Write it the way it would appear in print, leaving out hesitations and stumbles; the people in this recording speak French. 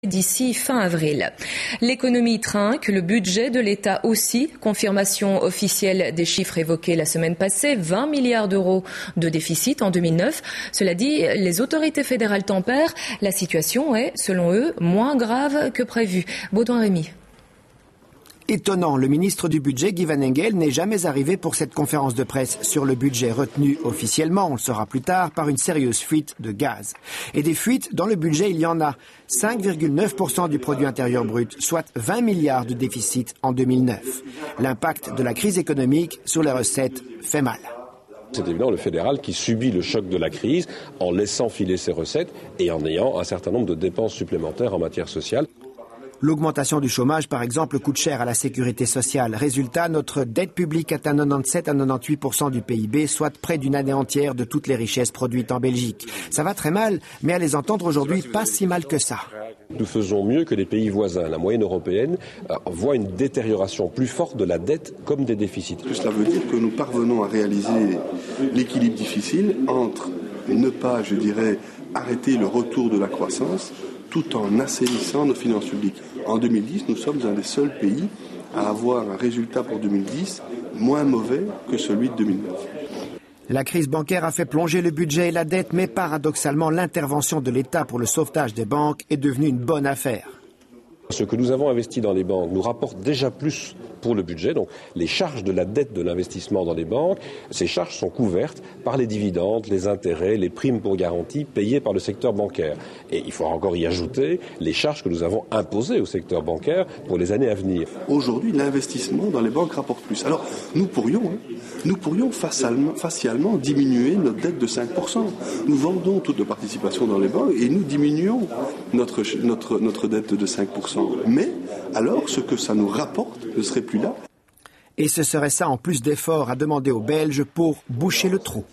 d'ici fin avril. L'économie trinque, le budget de l'État aussi. Confirmation officielle des chiffres évoqués la semaine passée, 20 milliards d'euros de déficit en 2009. Cela dit, les autorités fédérales tempèrent. La situation est, selon eux, moins grave que prévu. Baudouin Rémy. Étonnant, le ministre du Budget, Guy Van Engel, n'est jamais arrivé pour cette conférence de presse sur le budget retenu officiellement, on le saura plus tard, par une sérieuse fuite de gaz. Et des fuites, dans le budget, il y en a. 5,9% du produit intérieur brut, soit 20 milliards de déficit en 2009. L'impact de la crise économique sur les recettes fait mal. C'est évidemment le fédéral qui subit le choc de la crise en laissant filer ses recettes et en ayant un certain nombre de dépenses supplémentaires en matière sociale. L'augmentation du chômage, par exemple, coûte cher à la sécurité sociale. Résultat, notre dette publique atteint 97 à 98% du PIB, soit près d'une année entière de toutes les richesses produites en Belgique. Ça va très mal, mais à les entendre aujourd'hui, pas si mal que ça. Nous faisons mieux que les pays voisins. La moyenne européenne voit une détérioration plus forte de la dette comme des déficits. Cela veut dire que nous parvenons à réaliser l'équilibre difficile entre ne pas, arrêter le retour de la croissance tout en assainissant nos finances publiques. En 2010, nous sommes un des seuls pays à avoir un résultat pour 2010 moins mauvais que celui de 2009. La crise bancaire a fait plonger le budget et la dette, mais paradoxalement, l'intervention de l'État pour le sauvetage des banques est devenue une bonne affaire. Ce que nous avons investi dans les banques nous rapporte déjà plus pour le budget. Donc les charges de la dette de l'investissement dans les banques, ces charges sont couvertes par les dividendes, les intérêts, les primes pour garantie payées par le secteur bancaire. Et il faut encore y ajouter les charges que nous avons imposées au secteur bancaire pour les années à venir. Aujourd'hui, l'investissement dans les banques rapporte plus. Alors nous pourrions facialement diminuer notre dette de 5%. Nous vendons toutes nos participations dans les banques et nous diminuons notre dette de 5%. Mais alors, ce que ça nous rapporte ne serait plus là. Et ce serait ça en plus d'efforts à demander aux Belges pour boucher le trou.